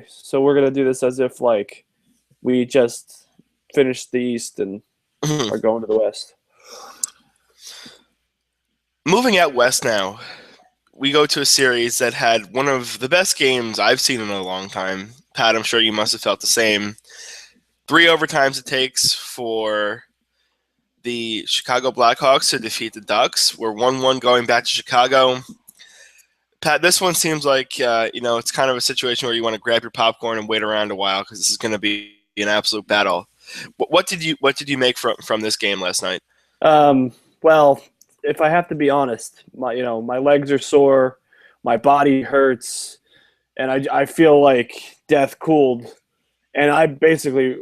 So we're gonna do this as if like we just finished the East and Mhm. are going to the West. Moving out west now, we go to a series that had one of the best games I've seen in a long time. Pat, I'm sure you must have felt the same. Three overtimes it takes for the Chicago Blackhawks to defeat the Ducks. We're 1-1 going back to Chicago. Pat, this one seems like it's kind of a situation where you want to grab your popcorn and wait around a while because this is going to be an absolute battle. What did you make from this game last night? Well, if I have to be honest, my legs are sore, my body hurts, and I feel like death cooled, and I basically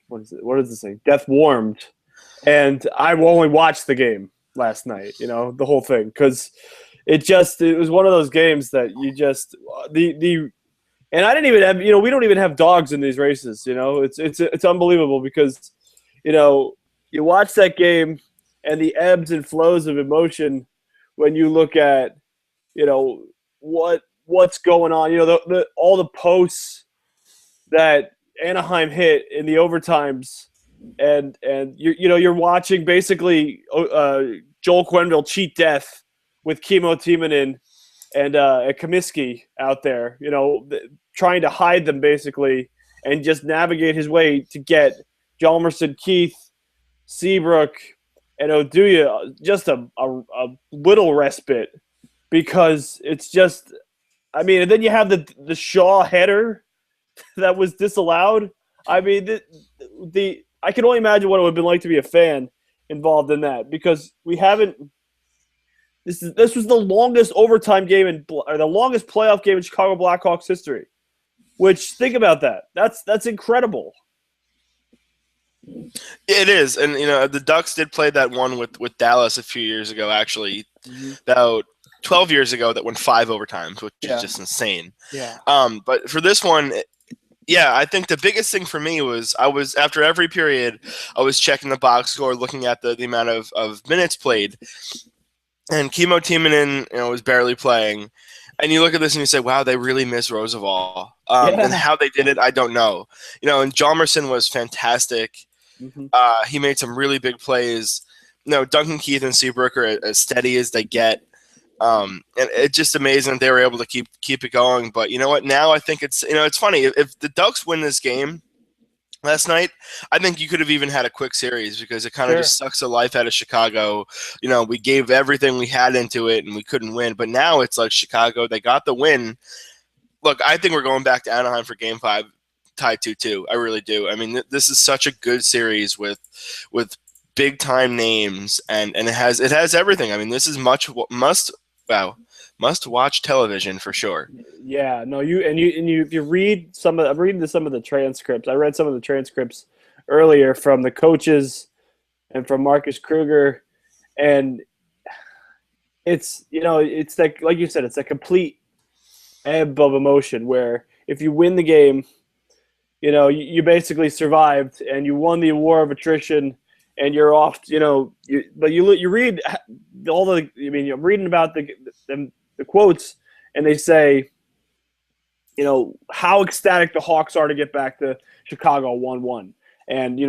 what is it? What does it say? Death warmed, and I only watched the game last night. The whole thing because it was one of those games that you just the and I didn't even have we don't even have dogs in these races. It's unbelievable because you know you watch that game and the ebbs and flows of emotion when you look at you know what's going on. All the posts that Anaheim hit in the overtimes, and you're watching basically Joel Quenneville cheat death with Kimmo Timonen and Comiskey out there, trying to hide them basically and just navigate his way to get Hjalmarsson, Keith, Seabrook, and Oduya just a little respite because it's just, I mean, and then you have the Shaw header that was disallowed. I mean, the I can only imagine what it would have been like to be a fan involved in that because we haven't. This was the longest overtime game or the longest playoff game in Chicago Blackhawks history. Which, think about that. That's incredible. It is, and the Ducks did play that one with Dallas a few years ago. Actually, Mm-hmm. about 12 years ago, that went five overtimes, which is Yeah. just insane. Yeah. But for this one, yeah, I think the biggest thing for me was I was after every period, I was checking the box score, looking at the amount of minutes played, and Kimmo Timonen, was barely playing. And you look at this and you say, "Wow, they really miss Roosevelt." And Yeah. how they did it, I don't know. And Hjalmarsson was fantastic. Mm-hmm. He made some really big plays. Duncan Keith and Seabrook are as steady as they get. And it's just amazing that they were able to keep it going. But you know what? Now I think it's funny. If the Ducks win this game last night, I think you could have even had a quick series because it kind of Sure. just sucks the life out of Chicago. We gave everything we had into it and we couldn't win. But now it's like Chicago, they got the win. Look, I think we're going back to Anaheim for Game 5, tied 2-2. I really do. I mean, this is such a good series with big time names, and it has everything. I mean, this is must watch television for sure. Yeah. No, if you read I'm reading some of the transcripts. I read some of the transcripts earlier from the coaches and from Marcus Kruger, and it's like you said, it's a complete ebb of emotion where if you win the game, you basically survived and you won the war of attrition and you're off, but you read all the, I mean, I'm reading about the quotes and they say, how ecstatic the Hawks are to get back to Chicago 1-1. And,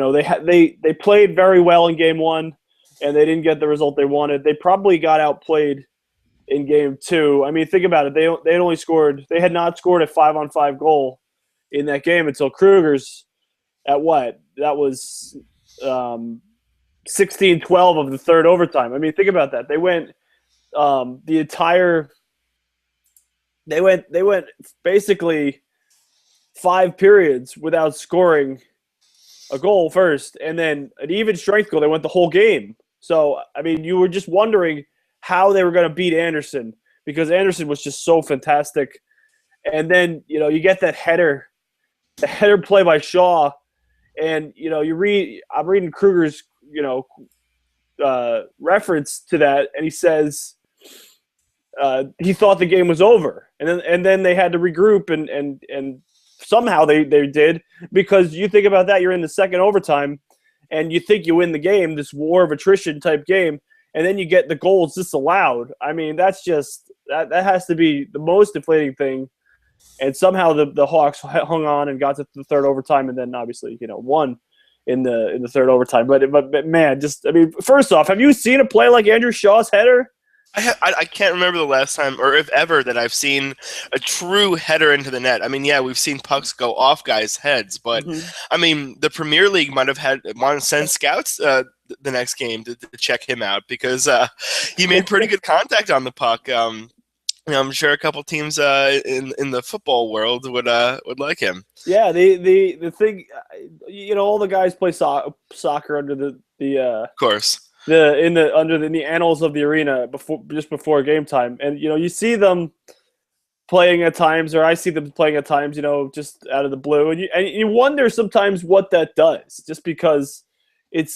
they played very well in game one and they didn't get the result they wanted. They probably got outplayed in game two. I mean, think about it. They had not scored a 5-on-5 goal in that game until Kruger's at what? That was 16-12 of the third overtime. I mean, think about that. They went the entire they went basically 5 periods without scoring a goal first, and then an even strength goal. They went the whole game. So, I mean, you were just wondering how they were going to beat Anderson because Anderson was just so fantastic. And then, you get that the header play by Shaw, and, I'm reading Kruger's, reference to that, and he says he thought the game was over. And then they had to regroup, and somehow they did, because you think about that, you're in the second overtime, and you think you win the game, this war of attrition type game, and then you get the goals disallowed. I mean, that's just that has to be the most deflating thing and somehow the Hawks hung on and got to the third overtime, and then obviously won in the third overtime. But man, just I mean, first off, have you seen a play like Andrew Shaw's header? I can't remember the last time, or if ever, that I've seen a true header into the net. I mean, yeah, we've seen pucks go off guys' heads, but I mean, the Premier League might want to send scouts the next game to check him out because he made pretty good contact on the puck. I'm sure a couple teams in the football world would like him. Yeah, the thing, all the guys play soccer under the of course. under the annals of the arena before game time, and you see them playing at times, or I see them playing at times, just out of the blue, and you wonder sometimes what that does, just because they're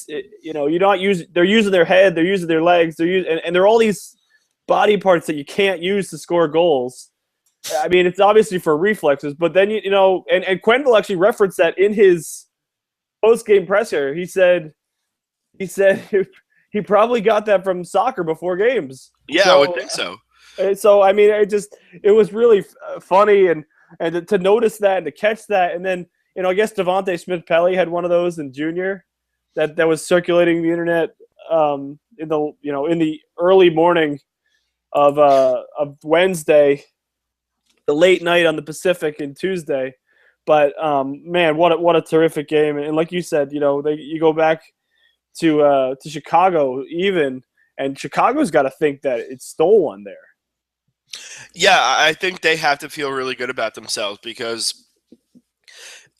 using their head, they're using their legs, and they're all these body parts that you can't use to score goals. I mean, it's obviously for reflexes, but then and Quenneville actually referenced that in his post-game presser. He said he probably got that from soccer before games. Yeah, I would think so. So I mean, it was really funny and to notice that and to catch that, and then I guess Devontae Smith-Pelly had one of those in junior that was circulating the internet in the early morning of Wednesday, the late night on the Pacific and Tuesday. But man, what a terrific game! And like you said, you go back to Chicago even, and Chicago's got to think that it's stolen there. Yeah, I think they have to feel really good about themselves because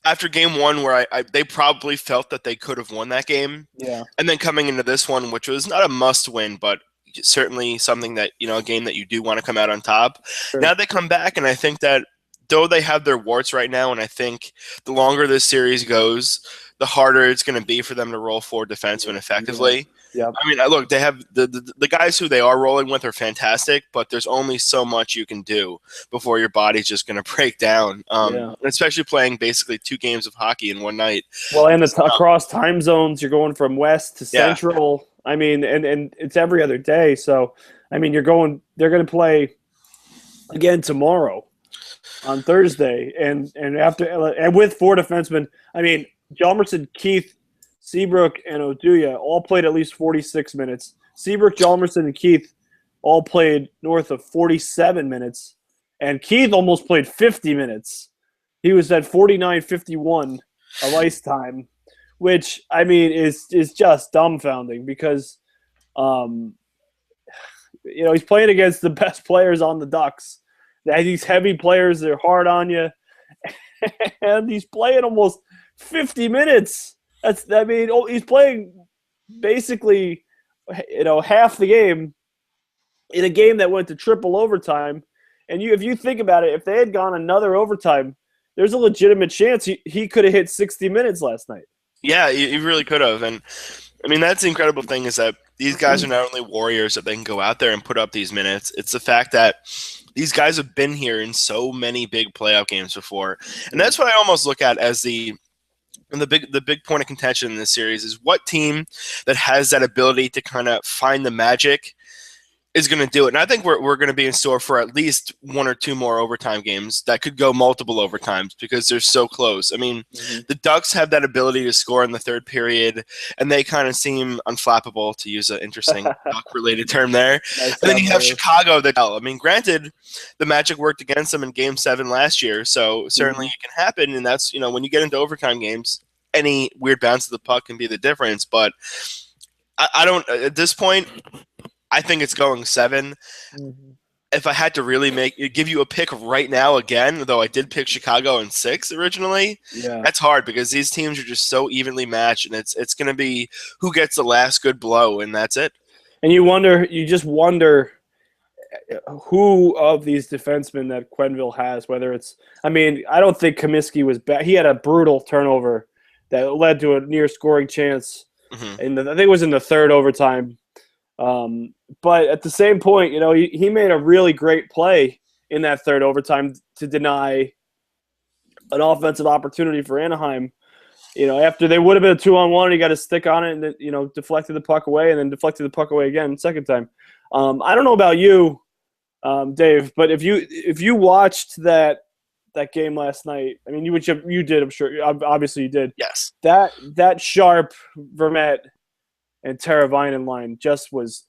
after game one, where they probably felt that they could have won that game, and then coming into this one, which was not a must-win, but certainly something that a game that you do want to come out on top. Sure. Now they come back, and I think that though they have their warts right now, and I think the longer this series goes, the harder it's going to be for them to roll forward defensemen effectively. Yeah. I mean, look, they have the guys who they are rolling with are fantastic, but there's only so much you can do before your body's just going to break down. Especially playing basically 2 games of hockey in one night. Well, and across time zones, you're going from west to central. I mean, and it's every other day. So, I mean, they're going to play again tomorrow on Thursday, and with 4 defensemen. I mean, Hjalmarsson, Keith, Seabrook, and Oduya all played at least 46 minutes. Seabrook, Hjalmarsson, and Keith all played north of 47 minutes, and Keith almost played 50 minutes. He was at 49-51 of ice time, which, I mean, is just dumbfounding because, he's playing against the best players on the Ducks. These heavy players, they're hard on you, and he's playing almost 50 minutes. He's playing basically, half the game in a game that went to triple overtime. And if you think about it, if they had gone another overtime, there's a legitimate chance he could have hit 60 minutes last night. Yeah, he really could have. And, I mean, that's the incredible thing is that these guys are not only warriors that they can go out there and put up these minutes. It's the fact that these guys have been here in so many big playoff games before. And that's what I almost look at as the big point of contention in this series is what team that has that ability to kind of find the magic is going to do it. And I think we're going to be in store for at least 1 or 2 more overtime games that could go multiple overtimes because they're so close. I mean, the Ducks have that ability to score in the third period, and they kind of seem unflappable, to use an interesting Duck-related term there. Nice. And then you have Chicago. I mean, granted, the magic worked against them in Game 7 last year, so certainly it can happen. And that's, when you get into overtime games, any weird bounce of the puck can be the difference. But I don't – at this point – I think it's going 7. If I had to really give you a pick right now again, though I did pick Chicago in 6 originally, that's hard because these teams are just so evenly matched, and it's going to be who gets the last good blow, and that's it. And you just wonder who of these defensemen that Quenneville has, whether it's – I mean, I don't think Comiskey was bad. He had a brutal turnover that led to a near scoring chance. I think it was in the third overtime. But at the same point, he made a really great play in that third overtime to deny an offensive opportunity for Anaheim. After they would have been a 2-on-1, he got a stick on it and then, deflected the puck away and then deflected the puck away again second time. I don't know about you, Dave, but if you watched that that game last night. I mean, you did, I'm sure. Obviously, you did. Yes. That Sharp, Vermette, and Teravainen line just was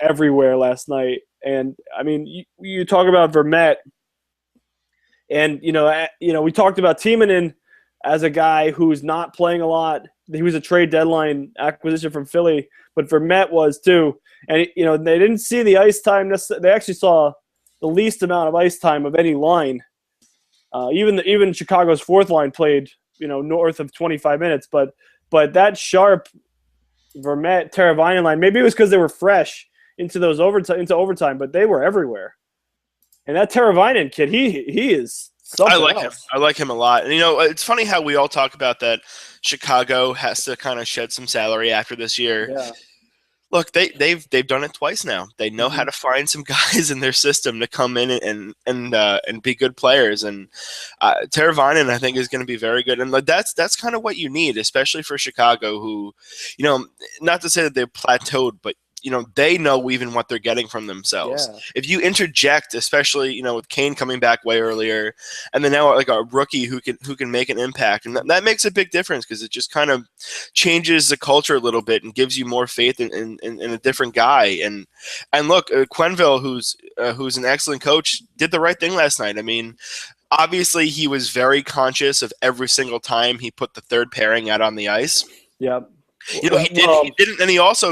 everywhere last night. And I mean, you talk about Vermette, and we talked about Timonen as a guy who's not playing a lot. He was a trade deadline acquisition from Philly, but Vermette was too. And they didn't see the ice time. They actually saw the least amount of ice time of any line. Even Chicago's fourth line played north of 25 minutes. But that Sharp, Vermette, Teravainen line, maybe it was because they were fresh into overtime, but they were everywhere. And that Teravainen kid, he is something I like else. him. I like him a lot. And it's funny how we all talk about that Chicago has to kind of shed some salary after this year. Yeah. Look, they've done it twice now. They know how to find some guys in their system to come in and be good players. And Teravainen, I think, is going to be very good. And that's kind of what you need, especially for Chicago, who, not to say that they've plateaued, but they know even what they're getting from themselves. Yeah. If you interject, especially with Kane coming back way earlier, and then now like a rookie who can make an impact, and that makes a big difference because it just kind of changes the culture a little bit and gives you more faith in a different guy. And look, Quenneville, who's an excellent coach, did the right thing last night. I mean, obviously he was very conscious of every single time he put the third pairing out on the ice. Yep. He didn't, and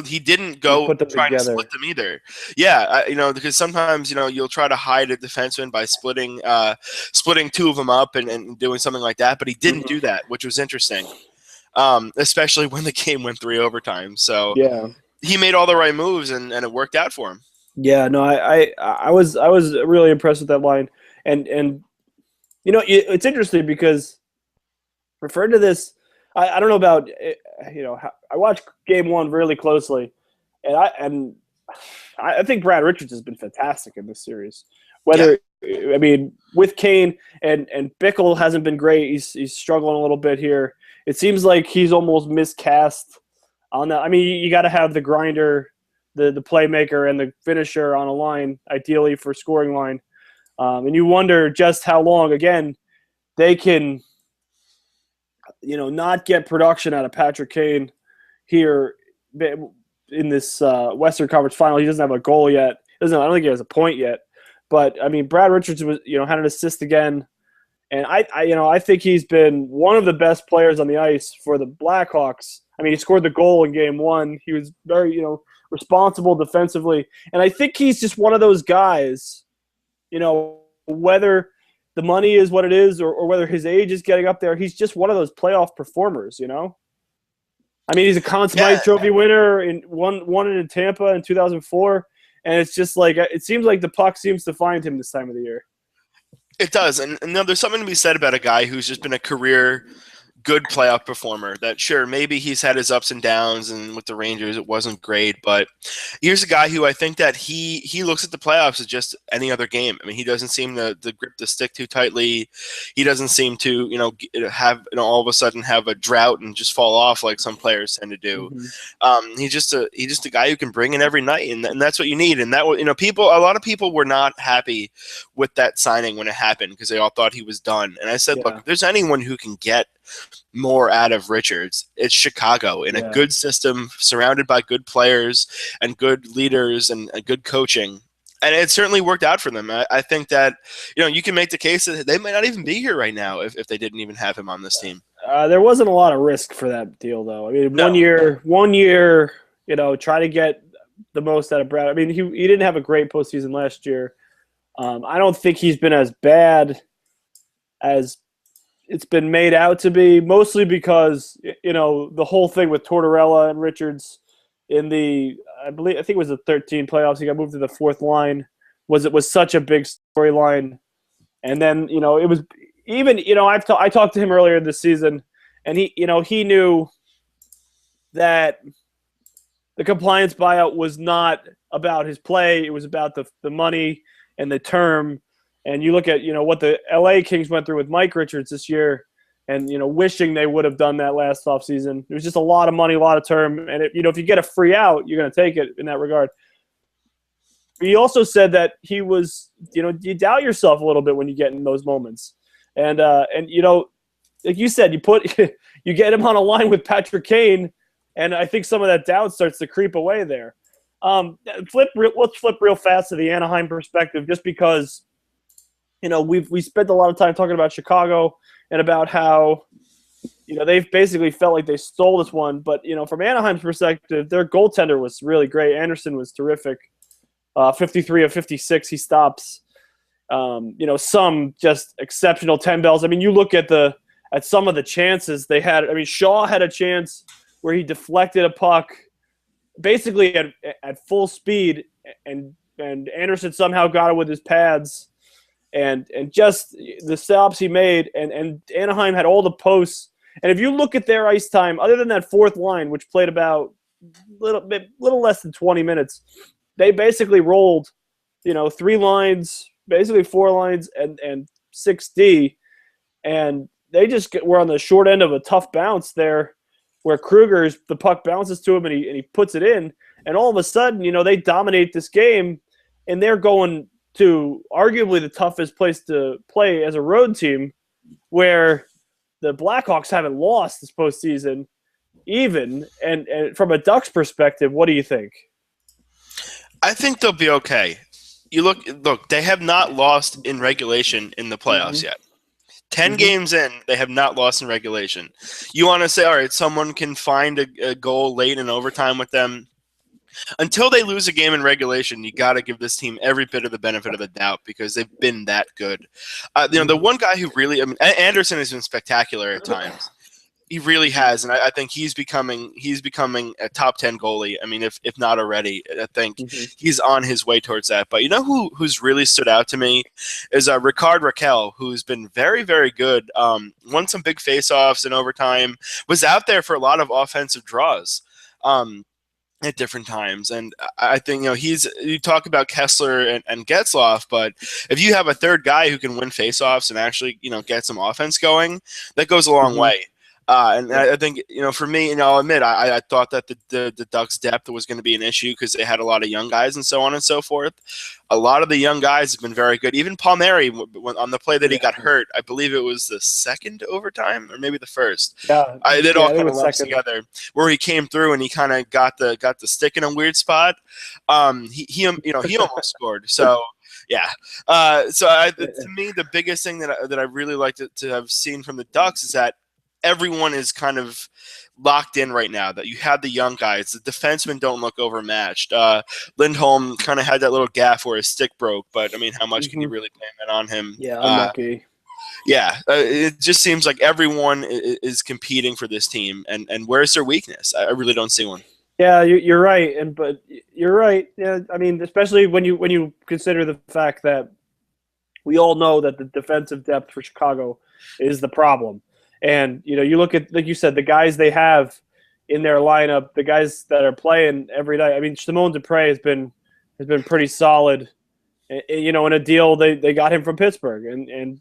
he didn't go trying to split them either. Yeah, because sometimes you'll try to hide a defenseman by splitting two of them up and doing something like that, but he didn't do that, which was interesting, especially when the game went 3 overtime. So yeah, he made all the right moves, and it worked out for him. Yeah, no, I was really impressed with that line, and it's interesting because referring to this. I don't know about I watched Game 1 really closely, and I think Brad Richards has been fantastic in this series. I mean, with Kane and Bickle hasn't been great. He's struggling a little bit here. It seems like he's almost miscast on that. I mean, you got to have the grinder, the playmaker, and the finisher on a line, ideally for scoring line. And you wonder just how long again they can. Not get production out of Patrick Kane here in this Western Conference Final. He doesn't have a goal yet. I don't think he has a point yet. But I mean, Brad Richards was, had an assist again, and I think he's been one of the best players on the ice for the Blackhawks. I mean, he scored the goal in Game 1. He was very, responsible defensively, and I think he's just one of those guys. Whether the money is what it is, or whether his age is getting up there, he's just one of those playoff performers, I mean, he's a Conn Smythe Trophy winner won it in Tampa in 2004, and it's just like it seems like the puck seems to find him this time of the year. It does, and there's something to be said about a guy who's just been a career good playoff performer. That sure, maybe he's had his ups and downs, and with the Rangers it wasn't great, but here's a guy who I think that he looks at the playoffs as just any other game. I mean, he doesn't seem to grip the stick too tightly. He doesn't seem to have all of a sudden have a drought and just fall off like some players tend to do. Mm-hmm. He's just a guy who can bring in every night, and that's what you need. And that a lot of people were not happy with that signing when it happened because they all thought he was done. And I said, look, if there's anyone who can get more out of Richards, it's Chicago in a good system surrounded by good players and good leaders and good coaching, and it certainly worked out for them. I think that you can make the case that they might not even be here right now if they didn't even have him on this team. There wasn't a lot of risk for that deal, though. I mean, one year, try to get the most out of Brad. I mean, he didn't have a great postseason last year. I don't think he's been as bad as it's been made out to be, mostly because the whole thing with Tortorella and Richards in I think it was the 13 playoffs. He got moved to the fourth line. Was such a big storyline, and then it was even I talked to him earlier this season, and he knew that the compliance buyout was not about his play. It was about the money and the term. And you look at, what the LA Kings went through with Mike Richards this year and, wishing they would have done that last offseason. It was just a lot of money, a lot of term. And, if you get a free out, you're going to take it in that regard. He also said that he was, you doubt yourself a little bit when you get in those moments. And like you said, you get him on a line with Patrick Kane, and I think some of that doubt starts to creep away there. Let's flip real fast to the Anaheim perspective, just because we spent a lot of time talking about Chicago and about how they've basically felt like they stole this one. But from Anaheim's perspective, their goaltender was really great. Anderson was terrific. 53 of 56 he stops. Some just exceptional 10 bells. I mean, you look at some of the chances they had. I mean, Shaw had a chance where he deflected a puck basically at full speed, and Anderson somehow got it with his pads, and just the stops he made, and Anaheim had all the posts. And if you look at their ice time, other than that fourth line, which played about little less than 20 minutes, they basically rolled, 3 lines, basically 4 lines, and 6D, and they just were on the short end of a tough bounce there, where the puck bounces to him and he puts it in, and all of a sudden, they dominate this game, and they're going to arguably the toughest place to play as a road team, where the Blackhawks haven't lost this postseason even. And from a Ducks perspective, what do you think? I think they'll be okay. You look, they have not lost in regulation in the playoffs yet. 10 games in, they have not lost in regulation. You want to say, all right, someone can find a goal late in overtime with them. Until they lose a game in regulation, you got to give this team every bit of the benefit of the doubt, because they've been that good. The one guy who really, Anderson has been spectacular at times. He really has, and I think he's becoming a top 10 goalie. I mean, if not already, I think he's on his way towards that. But who's really stood out to me is Rickard Rakell, who's been very, very good. Won some big faceoffs in overtime. Was out there for a lot of offensive draws at different times, and I think you talk about Kessler and Getzlaf, but if you have a third guy who can win faceoffs and actually get some offense going, that goes a long way. And I think, for me, I'll admit, I thought that the Ducks' depth was going to be an issue because they had a lot of young guys and so on and so forth. A lot of the young guys have been very good. Even Palmieri, on the play that he got hurt, I believe it was the second overtime or maybe the first. Yeah, it all kind of lumps together, where he came through and he kind of got the stick in a weird spot. He almost scored. So. Yeah. To me, the biggest thing that I really like to have seen from the Ducks is that everyone is kind of locked in right now, that you have the young guys. The defensemen don't look overmatched. Lindholm kind of had that little gaff where his stick broke, but, I mean, how much can you really blame that on him? Yeah, unlucky. It just seems like everyone is competing for this team, and where's their weakness? I really don't see one. Yeah, you're right, but you're right. Yeah, I mean, especially when you consider the fact that we all know that the defensive depth for Chicago is the problem. And, you look at, like you said, the guys they have in their lineup, the guys that are playing every night. I mean, Simone Dupre has been pretty solid. In a deal they got him from Pittsburgh, and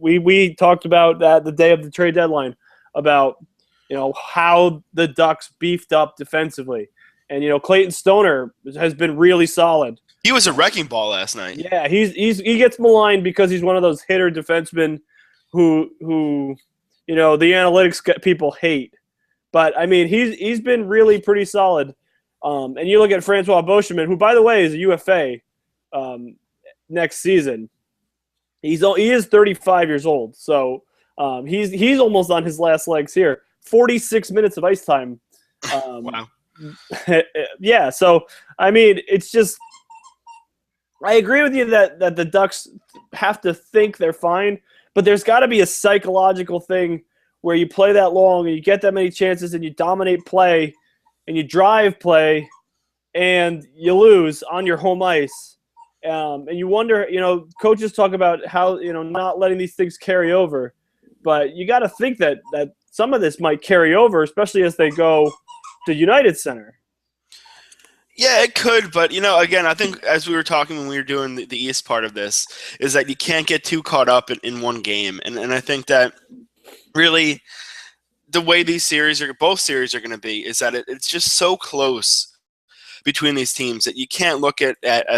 we talked about that the day of the trade deadline, about how the Ducks beefed up defensively, and Clayton Stoner has been really solid. He was a wrecking ball last night. Yeah, he gets maligned because he's one of those hitter defensemen who the analytics people hate. But, I mean, he's been really pretty solid. And you look at Francois Beauchemin, who, by the way, is a UFA next season. He is 35 years old, so he's almost on his last legs here. 46 minutes of ice time. Wow. Yeah, so, I mean, it's just – I agree with you that the Ducks have to think they're fine, but there's got to be a psychological thing where you play that long and you get that many chances and you dominate play and you drive play and you lose on your home ice. And you wonder, coaches talk about how, not letting these things carry over. But you got to think that some of this might carry over, especially as they go to United Center. Yeah, it could, but, again, I think as we were talking when we were doing the East part of this, is that you can't get too caught up in one game. And I think that really the way both series are going to be is that it's just so close between these teams that you can't look at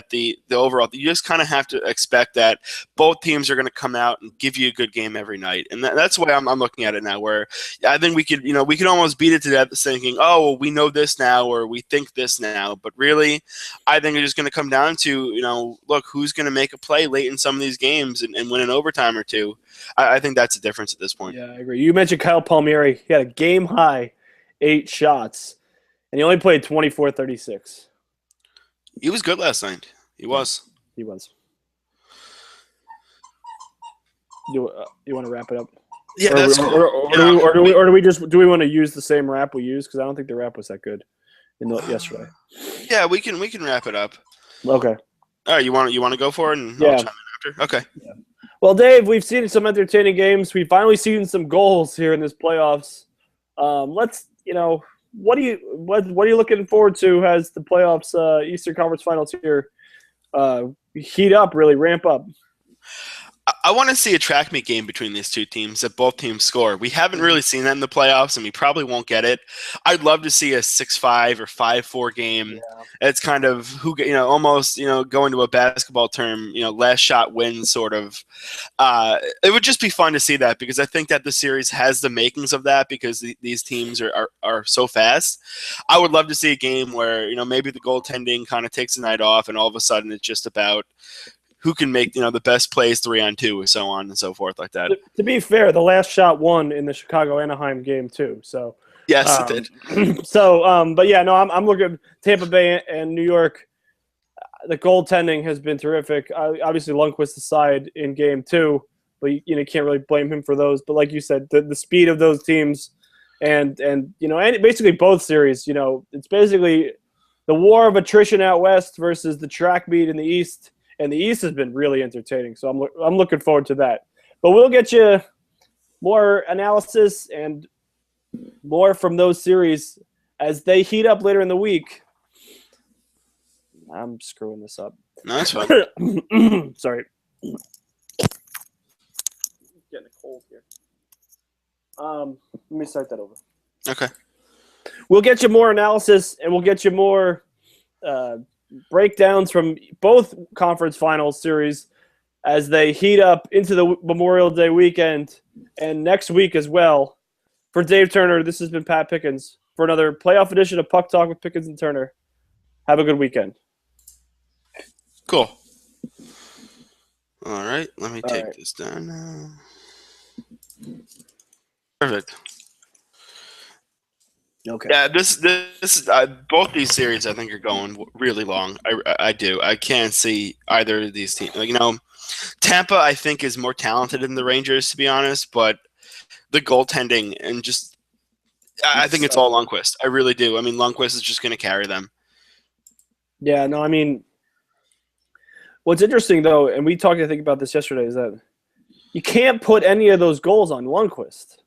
the overall. You just kind of have to expect that both teams are going to come out and give you a good game every night, and that's the way I'm looking at it now. Where I think we could almost beat it to death thinking, oh, well, we know this now or we think this now, but really, I think it's just going to come down to look, who's going to make a play late in some of these games and win an overtime or two. I think that's the difference at this point. Yeah, I agree. You mentioned Kyle Palmieri. He had a game-high 8 shots, and he only played 24-36. He was good last night. He was. He was. You want to wrap it up? Yeah, that's cool. Or do we want to use the same wrap we used? Because I don't think the wrap was that good yesterday. Yeah, we can wrap it up. Okay. All right, you want to go for it, and yeah. I'll chime in after. Okay. Yeah. Well, Dave, we've seen some entertaining games. We've finally seen some goals here in this playoffs. What are you looking forward to as the playoffs, Eastern Conference Finals here heat up, really ramp up? I want to see a track meet game between these two teams that both teams score. We haven't really seen that in the playoffs, and we probably won't get it. I'd love to see a 6-5 or 5-4 game. Yeah. It's kind of almost going to a basketball term, last shot wins sort of. It would just be fun to see that because I think that the series has the makings of that because these teams are so fast. I would love to see a game where maybe the goaltending kind of takes the night off, and all of a sudden it's just about who can make the best plays 3-on-2 or so on and so forth like that. To be fair, the last shot won in the Chicago-Anaheim game too. So yes, it did. But yeah, no, I'm looking at Tampa Bay and New York. The goaltending has been terrific. Obviously, Lundqvist aside in game 2, but you can't really blame him for those. But like you said, the speed of those teams, and basically both series, it's basically the war of attrition out west versus the track meet in the East. And the East has been really entertaining, so I'm looking forward to that. But we'll get you more analysis and more from those series as they heat up later in the week. I'm screwing this up. No, that's fine. Sorry. Getting a cold here. Let me start that over. Okay. We'll get you more analysis, and we'll get you more breakdowns from both conference finals series as they heat up into the Memorial Day weekend and next week as well. For Dave Turner, this has been Pat Pickens for another playoff edition of Puck Talk with Pickens and Turner. Have a good weekend. Cool. All right, let me take this down now. Perfect. Okay. Yeah, this both these series I think are going really long. I do. I can't see either of these teams. Tampa I think is more talented than the Rangers to be honest, but the goaltending and just I think it's all Lundqvist. I really do. I mean, Lundqvist is just going to carry them. Yeah. No. I mean, what's interesting though, and we talked I think about this yesterday, is that you can't put any of those goals on Lundqvist.